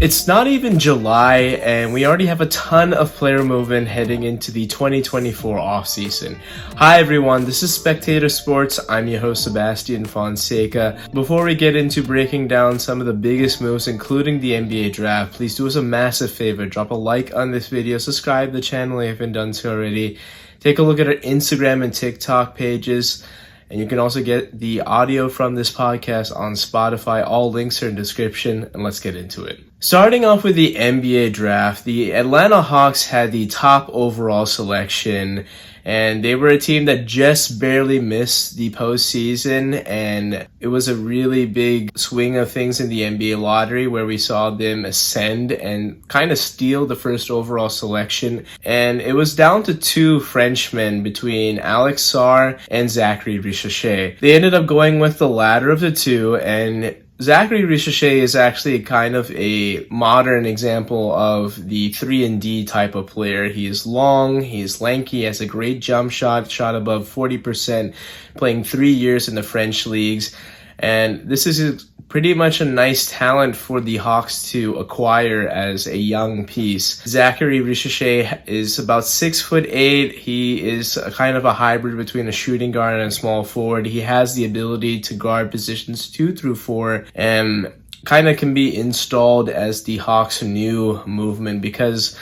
It's not even July, and we already have a ton of player movement heading into the 2024 offseason. Hi everyone, this is Spectator Sports. I'm your host Sebastian Fonseca. Before we get into breaking down some of the biggest moves, including the NBA draft, please do us a massive favor. Drop a like on this video, subscribe to the channel if you haven't done so already. Take a look at our Instagram and TikTok pages. And you can also get the audio from this podcast on Spotify. All links are in the description, and let's get into it. Starting off with the NBA draft, the Atlanta Hawks had the top overall selection, and they were a team that just barely missed the postseason, and it was a really big swing of things in the NBA lottery where we saw them ascend and kind of steal the first overall selection. And it was down to two Frenchmen between Alex Sarr and Zaccharie Risachier. They ended up going with the latter of the two, and Zaccharie Risachier is actually kind of a modern example of the 3-and-D type of player. He is long, he is lanky, has a great jump shot above 40%, playing 3 years in the French leagues. And this is pretty much a nice talent for the Hawks to acquire as a young piece. Zaccharie Risachier is about 6'8". He is a kind of a hybrid between a shooting guard and a small forward. He has the ability to guard positions 2 through 4 and kind of can be installed as the Hawks' new movement, because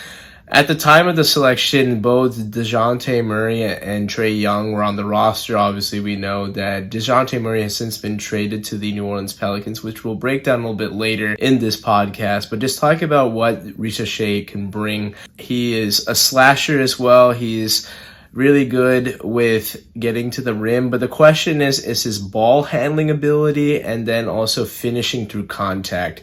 at the time of the selection, both Dejounte Murray and Trae Young were on the roster. Obviously, we know that Dejounte Murray has since been traded to the New Orleans Pelicans, which we'll break down a little bit later in this podcast. But just talk about what Risachier can bring. He is a slasher as well. He's really good with getting to the rim, but the question is his ball handling ability and then also finishing through contact.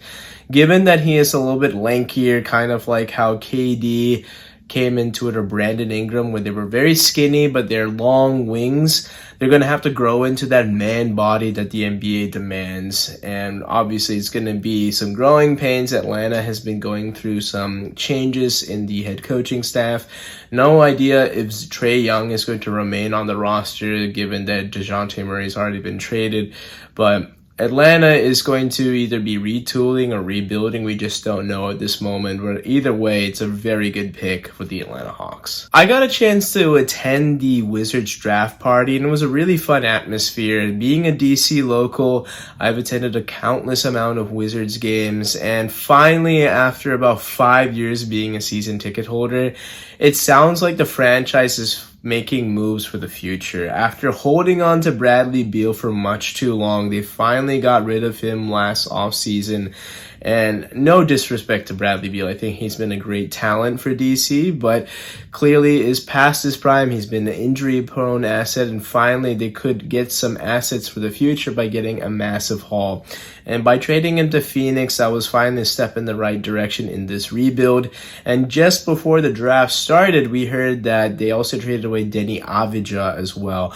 Given that he is a little bit lankier, kind of like how KD came into it, or Brandon Ingram, where they were very skinny, but they're long wings, they're going to have to grow into that man body that the NBA demands. And obviously, it's going to be some growing pains. Atlanta has been going through some changes in the head coaching staff. No idea if Trae Young is going to remain on the roster, given that Dejounte Murray has already been traded. But Atlanta is going to either be retooling or rebuilding. We just don't know at this moment. But either way, it's a very good pick for the Atlanta Hawks. I got a chance to attend the Wizards draft party, and it was a really fun atmosphere. Being a DC local, I've attended a countless amount of Wizards games, and finally, after about 5 years being a season ticket holder, it sounds like the franchise is making moves for the future. After holding on to Bradley Beal for much too long, they finally got rid of him last offseason. And no disrespect to Bradley Beal, I think he's been a great talent for DC, but clearly is past his prime. He's been an injury-prone asset, and finally they could get some assets for the future by getting a massive haul. And by trading into Phoenix, that was finally a step in the right direction in this rebuild. And just before the draft started, we heard that they also traded away Deni Avdija as well.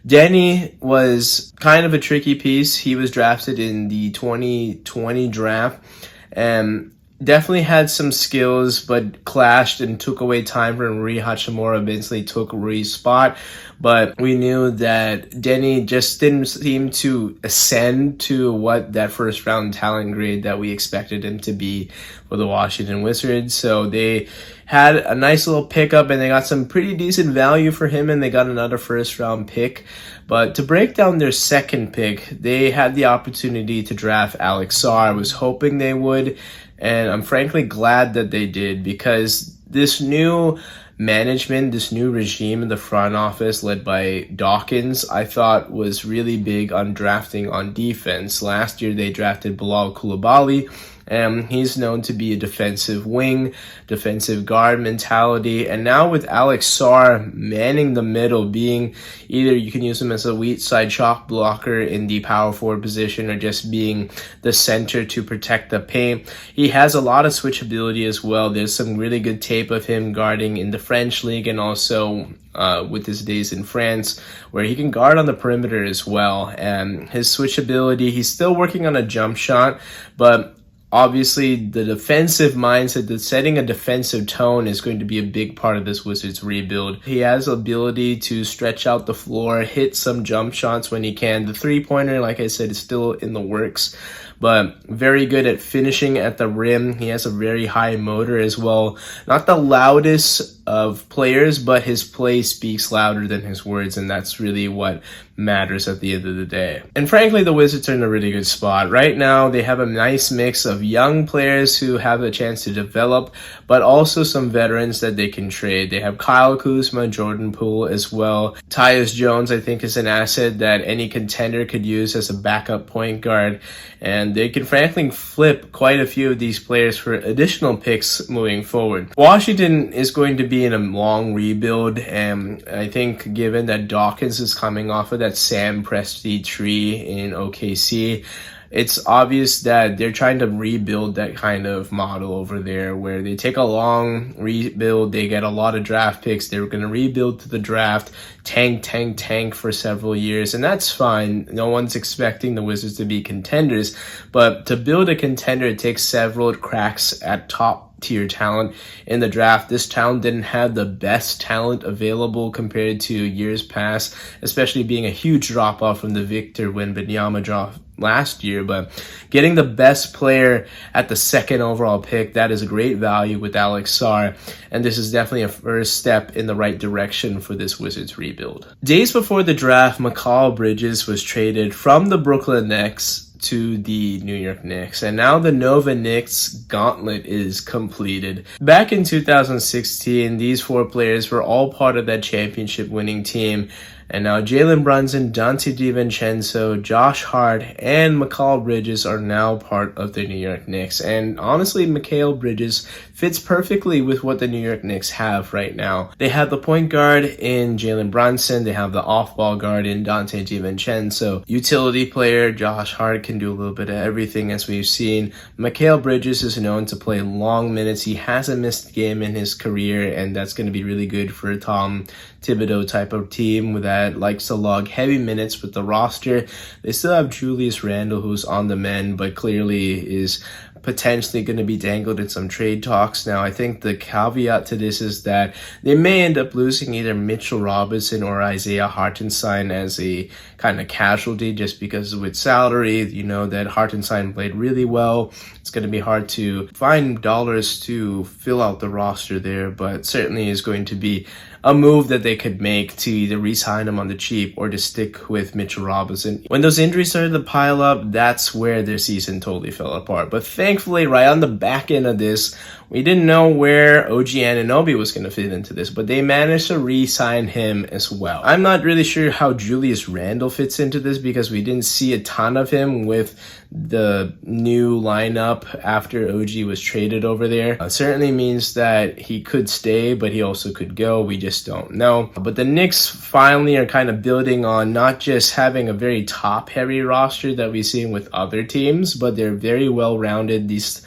Deni was kind of a tricky piece. He was drafted in the 2020 draft and definitely had some skills, but clashed and took away time from Rui Hachimura. Eventually took Rui's spot, but we knew that Deni just didn't seem to ascend to what that first round talent grade that we expected him to be for the Washington Wizards. So they had a nice little pickup, and they got some pretty decent value for him, and they got another first round pick. But to break down their second pick, they had the opportunity to draft Alex Sarr. I was hoping they would, and I'm frankly glad that they did, because this new management, this new regime in the front office led by Dawkins, I thought was really big on drafting on defense. Last year they drafted Bilal Coulibaly, and he's known to be a defensive wing, defensive guard mentality. And now with Alex Sarr manning the middle, being either you can use him as a weak side shot blocker in the power forward position, or just being the center to protect the paint. He has a lot of switchability as well. There's some really good tape of him guarding in the French league, and also with his days in France, where he can guard on the perimeter as well. And his switchability, he's still working on a jump shot, but Obviously, the defensive mindset, the setting a defensive tone is going to be a big part of this Wizards rebuild. He has the ability to stretch out the floor, hit some jump shots when he can. The three-pointer, like I said, is still in the works, but very good at finishing at the rim. He has a very high motor as well. Not the loudest of players, but his play speaks louder than his words, and that's really what matters at the end of the day. And frankly, the Wizards are in a really good spot. Right now, they have a nice mix of young players who have a chance to develop, but also some veterans that they can trade. They have Kyle Kuzma, Jordan Poole as well. Tyus Jones, I think, is an asset that any contender could use as a backup point guard, and they can frankly flip quite a few of these players for additional picks moving forward. Washington is going to be in a long rebuild, and I think given that Dawkins is coming off of that Sam Presti tree in OKC, it's obvious that they're trying to rebuild that kind of model over there where they take a long rebuild, they get a lot of draft picks, they're going to rebuild to the draft, tank for several years, and that's fine. No one's expecting the Wizards to be contenders, but to build a contender, it takes several cracks at top tier talent in the draft. This town didn't have the best talent available compared to years past, especially being a huge drop off from the Victor Wembanyama draft last year, but getting the best player at the second overall pick, that is a great value with Alex Sarr, and this is definitely a first step in the right direction for this Wizards rebuild. Days before the draft, Mikal Bridges was traded from the Brooklyn Nets to the New York Knicks, and now the Nova Knicks gauntlet is completed. Back in 2016, these four players were all part of that championship winning team, and now Jalen Brunson, Donte DiVincenzo, Josh Hart, and Mikal Bridges are now part of the New York Knicks. And honestly, Mikal Bridges fits perfectly with what the New York Knicks have right now. They have the point guard in Jalen Brunson, they have the off-ball guard in Donte DiVincenzo. Utility player Josh Hart can do a little bit of everything, as we've seen. Mikal Bridges is known to play long minutes. He hasn't missed a game in his career, and that's going to be really good for a Tom Thibodeau type of team that likes to log heavy minutes with the roster. They still have Julius Randle, who's on the mend, but clearly is potentially going to be dangled in some trade talks. Now, I think the caveat to this is that they may end up losing either Mitchell Robinson or Isaiah Hartenstein as a kind of casualty, just because with salary, you know that Hartenstein played really well. It's going to be hard to find dollars to fill out the roster there, but certainly is going to be a move that they could make to either re-sign him on the cheap or to stick with Mitchell Robinson. When those injuries started to pile up, that's where their season totally fell apart. But thankfully, right on the back end of this, we didn't know where OG Anunoby was going to fit into this, but they managed to re-sign him as well. I'm not really sure how Julius Randle fits into this because we didn't see a ton of him with the new lineup after OG was traded over there. Certainly means that he could stay, but he also could go. We just don't know. But the Knicks finally are kind of building on not just having a very top-heavy roster that we've seen with other teams, but they're very well-rounded. These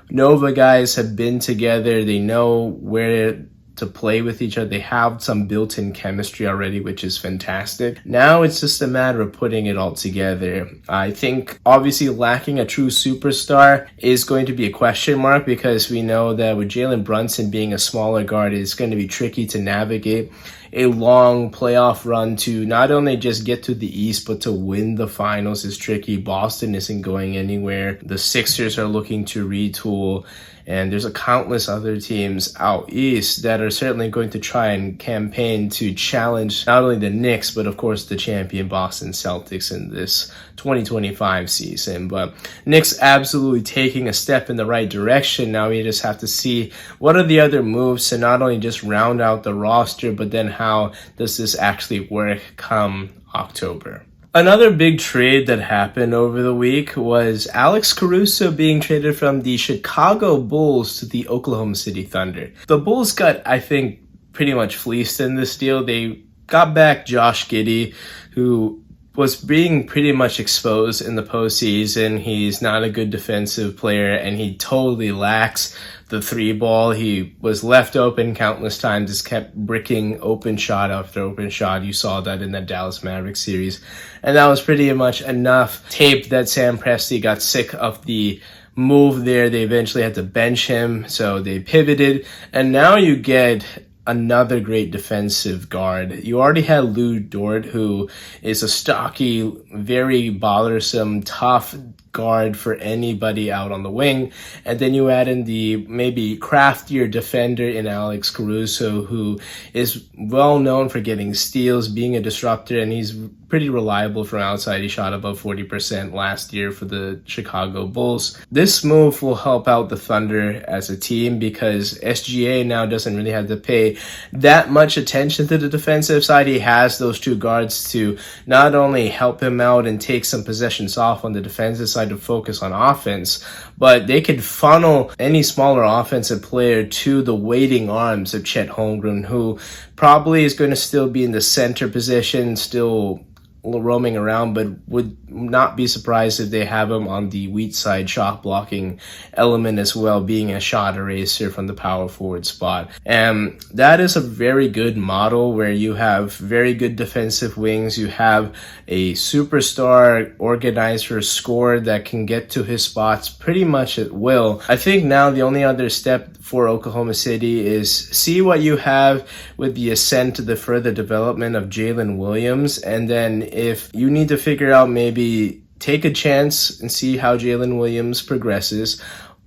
Nova guys have been together. They know where to play with each other. They have some built-in chemistry already, which is fantastic. Now it's just a matter of putting it all together. I think obviously lacking a true superstar is going to be a question mark because we know that with Jalen Brunson being a smaller guard, it's going to be tricky to navigate a long playoff run to not only just get to the East, but to win the finals is tricky. Boston isn't going anywhere. The Sixers are looking to retool. And there's a countless other teams out east that are certainly going to try and campaign to challenge not only the Knicks, but of course the champion Boston Celtics in this 2025 season. But Knicks absolutely taking a step in the right direction. Now we just have to see what are the other moves to not only just round out the roster, but then how does this actually work come October. Another big trade that happened over the week was Alex Caruso being traded from the Chicago Bulls to the Oklahoma City Thunder. The Bulls got, I think, pretty much fleeced in this deal. They got back Josh Giddey, who was being pretty much exposed in the postseason. He's not a good defensive player, and he totally lacks the three ball. He was left open countless times, just kept bricking open shot after open shot. You saw that in the Dallas Mavericks series. And that was pretty much enough tape that Sam Presti got sick of the move there. They eventually had to bench him, so they pivoted, and now you get another great defensive guard. You already had Lou Dort, who is a stocky, very bothersome, tough guard for anybody out on the wing, and then you add in the maybe craftier defender in Alex Caruso, who is well known for getting steals, being a disruptor, and he's pretty reliable from outside. He shot above 40% last year for the Chicago Bulls. This move will help out the Thunder as a team because SGA now doesn't really have to pay that much attention to the defensive side. He has those two guards to not only help him out and take some possessions off on the defensive side to focus on offense, but they could funnel any smaller offensive player to the waiting arms of Chet Holmgren, who probably is going to still be in the center position, still roaming around, but would not be surprised if they have him on the weak side shot blocking element as well, being a shot eraser from the power forward spot. And that is a very good model where you have very good defensive wings. You have a superstar organizer, scorer that can get to his spots pretty much at will. I think now the only other step for Oklahoma City is see what you have with the ascent to the further development of Jalen Williams, and then if you need to figure out, maybe take a chance and see how Jalen Williams progresses,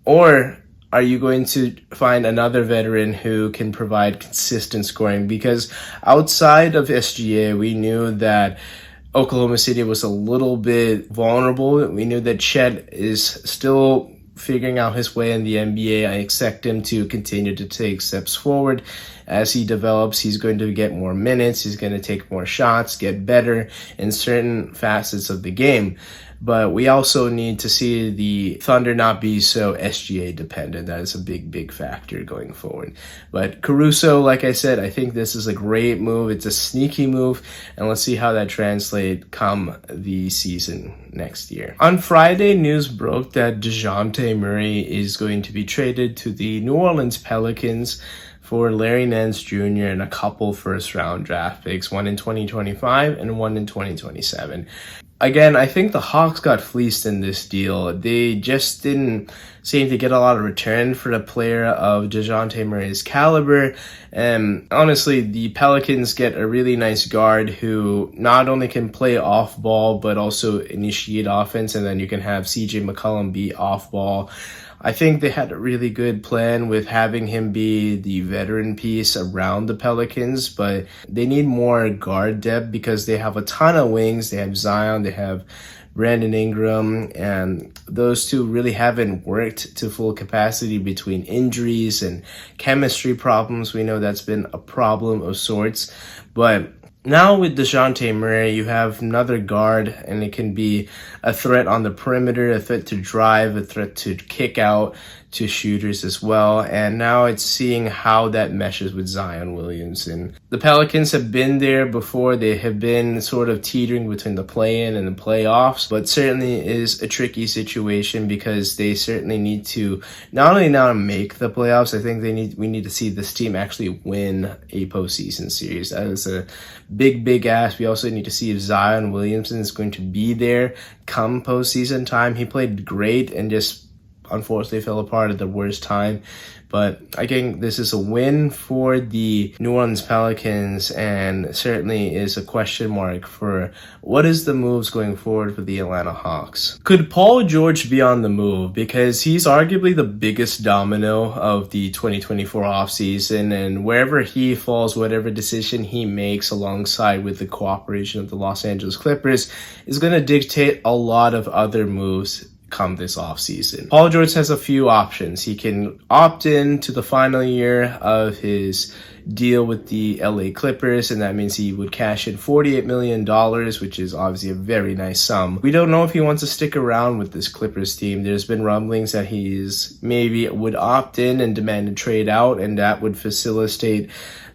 or are you going to find another veteran who can provide consistent scoring? Because outside of SGA, we knew that Oklahoma City was a little bit vulnerable. We knew that Chet is still figuring out his way in the NBA. I expect him to continue to take steps forward. As he develops, he's going to get more minutes, he's going to take more shots, get better in certain facets of the game. But we also need to see the Thunder not be so SGA dependent. That is a big factor going forward. But Caruso, like I said, I think this is a great move. It's a sneaky move, and let's see how that translates come the season next year. On Friday, news broke that Dejounte Murray is going to be traded to the New Orleans Pelicans for Larry Nance Jr. and a couple first-round draft picks, one in 2025 and one in 2027. Again, I think the Hawks got fleeced in this deal. They just didn't seem to get a lot of return for a player of Dejounte Murray's caliber. And honestly, the Pelicans get a really nice guard who not only can play off ball, but also initiate offense. And then you can have CJ McCollum be off ball. I think they had a really good plan with having him be the veteran piece around the Pelicans, but they need more guard depth because they have a ton of wings. They have Zion, they have Brandon Ingram, and those two really haven't worked to full capacity between injuries and chemistry problems. We know that's been a problem of sorts, but now with Dejounte Murray, you have another guard, and it can be a threat on the perimeter, a threat to drive, a threat to kick out to shooters as well. And now it's seeing how that meshes with Zion Williamson. The Pelicans have been there before. They have been sort of teetering between the play-in and the playoffs, but certainly is a tricky situation because they certainly need to not only now make the playoffs, I think we need to see this team actually win a postseason series. That is a big ask. We also need to see if Zion Williamson is going to be there come postseason time. He played great and just unfortunately fell apart at the worst time. But again, this is a win for the New Orleans Pelicans and certainly is a question mark for what is the moves going forward for the Atlanta Hawks. Could Paul George be on the move? Because he's arguably the biggest domino of the 2024 offseason, and wherever he falls, whatever decision he makes alongside with the cooperation of the Los Angeles Clippers is going to dictate a lot of other moves come this offseason. Paul George has a few options. He can opt in to the final year of his deal with the LA Clippers, and that means he would cash in $48 million, which is obviously a very nice sum. We don't know if he wants to stick around with this Clippers team. There's been rumblings that he's maybe would opt in and demand a trade out, and that would facilitate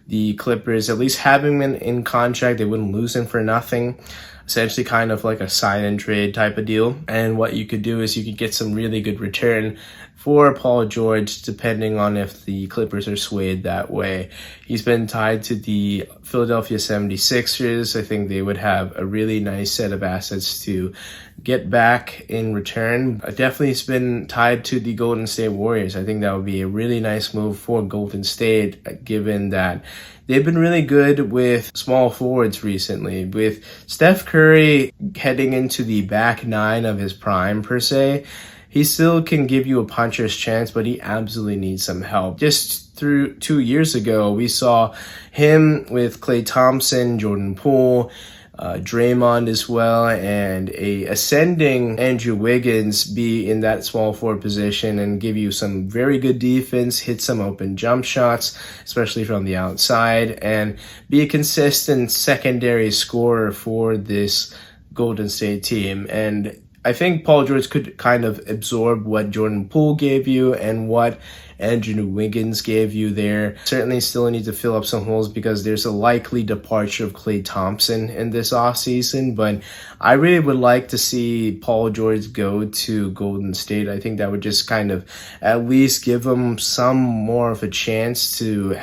the Clippers at least having him in contract. They wouldn't lose him for nothing. Essentially kind of like a sign and trade type of deal. And what you could do is you could get some really good return for Paul George, depending on if the Clippers are swayed that way. He's been tied to the Philadelphia 76ers. I think they would have a really nice set of assets to get back in return. Definitely it's been tied to the Golden State Warriors. I think that would be a really nice move for Golden State, given that they've been really good with small forwards recently. With Steph Curry heading into the back nine of his prime, per se, he still can give you a puncher's chance, but he absolutely needs some help. Just through 2 years ago, we saw him with Klay Thompson, Jordan Poole, Draymond as well, and a ascending Andrew Wiggins be in that small forward position and give you some very good defense, hit some open jump shots, especially from the outside, and be a consistent secondary scorer for this Golden State team. And I think Paul George could kind of absorb what Jordan Poole gave you and what Andrew Wiggins gave you there. Certainly still need to fill up some holes because there's a likely departure of Klay Thompson in this offseason, but I really would like to see Paul George go to Golden State. I think that would just kind of at least give him some more of a chance to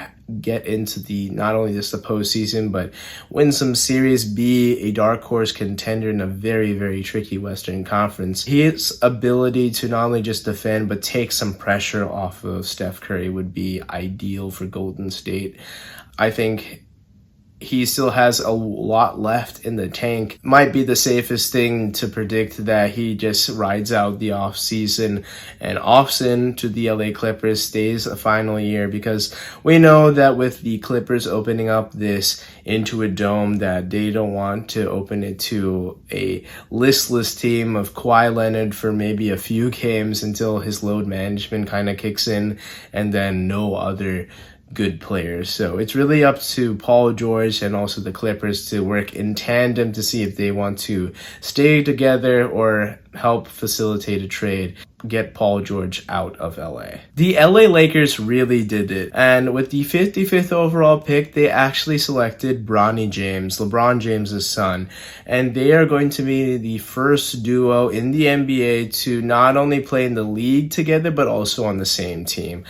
get into the not only just the postseason, but win some series, be a dark horse contender in a very, very tricky Western Conference. His ability to not only just defend, but take some pressure off of Steph Curry would be ideal for Golden State. I think he still has a lot left in the tank. Might be the safest thing to predict that he just rides out the offseason and opts in to the LA Clippers, stays a final year, because we know that with the Clippers opening up this into a dome, that they don't want to open it to a listless team of Kawhi Leonard for maybe a few games until his load management kind of kicks in, and then no other good players. So it's really up to Paul George and also the Clippers to work in tandem to see if they want to stay together or help facilitate a trade, get Paul George out of LA. The LA Lakers really did it, and with the 55th overall pick, they actually selected Bronny James, LeBron James' son, and they are going to be the first duo in the NBA to not only play in the league together, but also on the same team.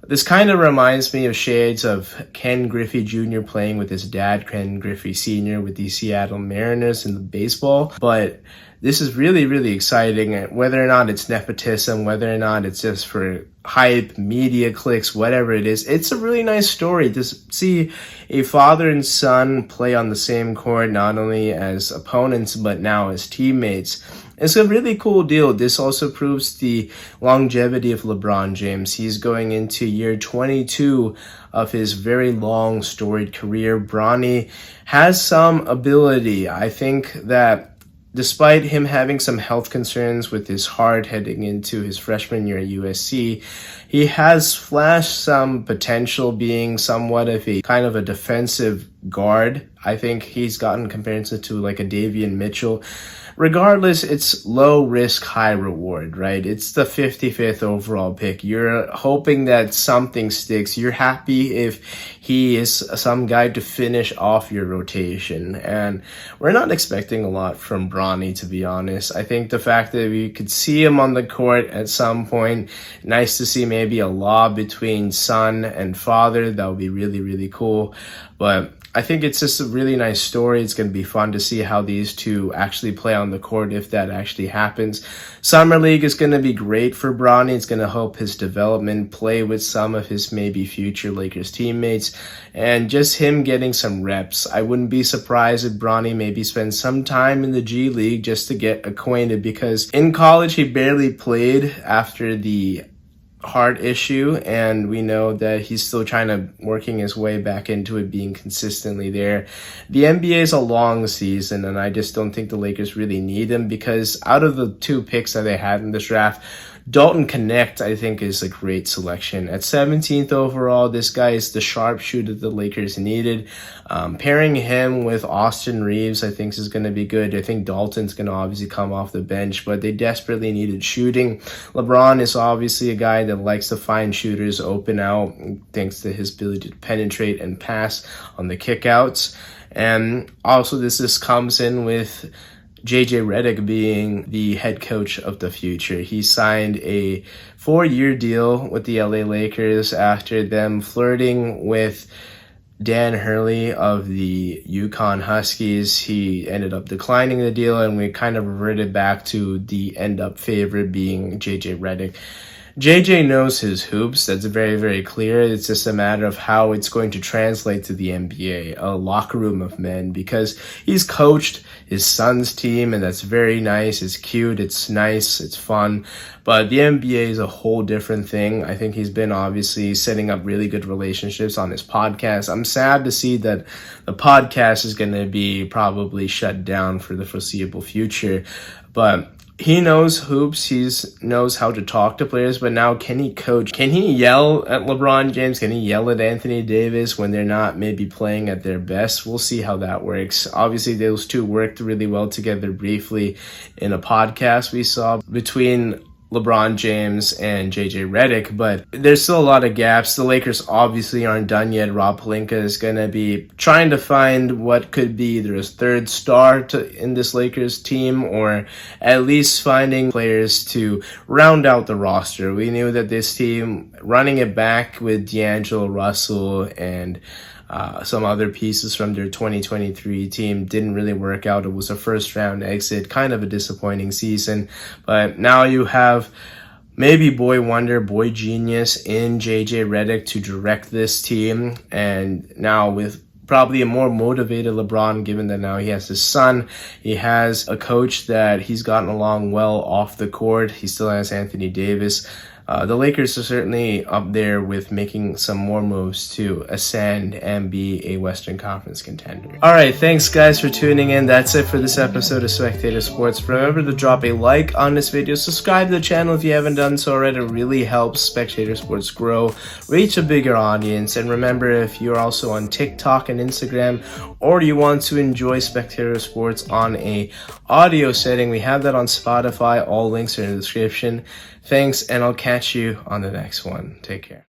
This kind of reminds me of shades of Ken Griffey Jr. playing with his dad, Ken Griffey Sr., with the Seattle Mariners in the baseball. But this is really, really exciting. Whether or not it's nepotism, whether or not it's just for hype, media clicks, whatever it is, it's a really nice story to see a father and son play on the same court, not only as opponents, but now as teammates. It's a really cool deal. This also proves the longevity of LeBron James. He's going into year 22 of his very long, storied career. Bronny has some ability. I think that despite him having some health concerns with his heart heading into his freshman year at USC, he has flashed some potential being somewhat of a kind of a defensive guard. I think he's gotten comparison to like a Davion Mitchell. Regardless, it's low risk, high reward, right? It's the 55th overall pick. You're hoping that something sticks. You're happy if he is some guy to finish off your rotation. And we're not expecting a lot from Bronny, to be honest. I think the fact that we could see him on the court at some point, nice to see maybe a lob between son and father. That would be really, really cool. But I think it's just a really nice story. It's going to be fun to see how these two actually play on the court if that actually happens. Summer League is going to be great for Bronny. It's going to help his development, play with some of his maybe future Lakers teammates, and just him getting some reps. I wouldn't be surprised if Bronny maybe spends some time in the G League just to get acquainted, because in college he barely played after the heart issue, and we know that he's still trying to working his way back into it, being consistently there. The NBA is a long season, and I just don't think the Lakers really need him, because out of the two picks that they had in this draft, Dalton Connect, I think, is a great selection. At 17th overall, this guy is the sharpshooter the Lakers needed. Pairing him with Austin Reeves, I think, is going to be good. I think Dalton's going to obviously come off the bench, but they desperately needed shooting. LeBron is obviously a guy that likes to find shooters open out, thanks to his ability to penetrate and pass on the kickouts. And also this comes in with JJ Redick being the head coach of the future. He signed a 4-year deal with the LA Lakers after them flirting with Dan Hurley of the UConn Huskies. He ended up declining the deal, and we kind of reverted back to the end-up favorite being JJ Redick. JJ knows his hoops. That's very, very clear. It's just a matter of how it's going to translate to the NBA, a locker room of men, because he's coached his son's team, and that's very nice. It's cute. It's nice. It's fun. But the NBA is a whole different thing. I think he's been obviously setting up really good relationships on his podcast. I'm sad to see that the podcast is going to be probably shut down for the foreseeable future. But he knows hoops. He knows how to talk to players, but now can he coach? Can he yell at LeBron James? Can he yell at Anthony Davis when they're not maybe playing at their best? We'll see how that works. Obviously, those two worked really well together briefly in a podcast we saw between LeBron James and JJ Redick, but there's still a lot of gaps. The Lakers obviously aren't done yet. Rob Pelinka is going to be trying to find what could be either a third star in this Lakers team, or at least finding players to round out the roster. We knew that this team, running it back with D'Angelo Russell and some other pieces from their 2023 team, didn't really work out. It was a first round exit, kind of a disappointing season. But now you have maybe boy wonder, boy genius in JJ Redick to direct this team. And now with probably a more motivated LeBron, given that now he has his son, he has a coach that he's gotten along well off the court. He still has Anthony Davis. The Lakers are certainly up there with making some more moves to ascend and be a Western Conference contender. All right, thanks guys for tuning in. That's it for this episode of Spectator Sports. Remember to drop a like on this video. Subscribe to the channel if you haven't done so already. It really helps Spectator Sports grow, reach a bigger audience. And remember, if you're also on TikTok and Instagram, or you want to enjoy Spectator Sports on a audio setting, we have that on Spotify. All links are in the description. Thanks, and I'll catch you on the next one. Take care.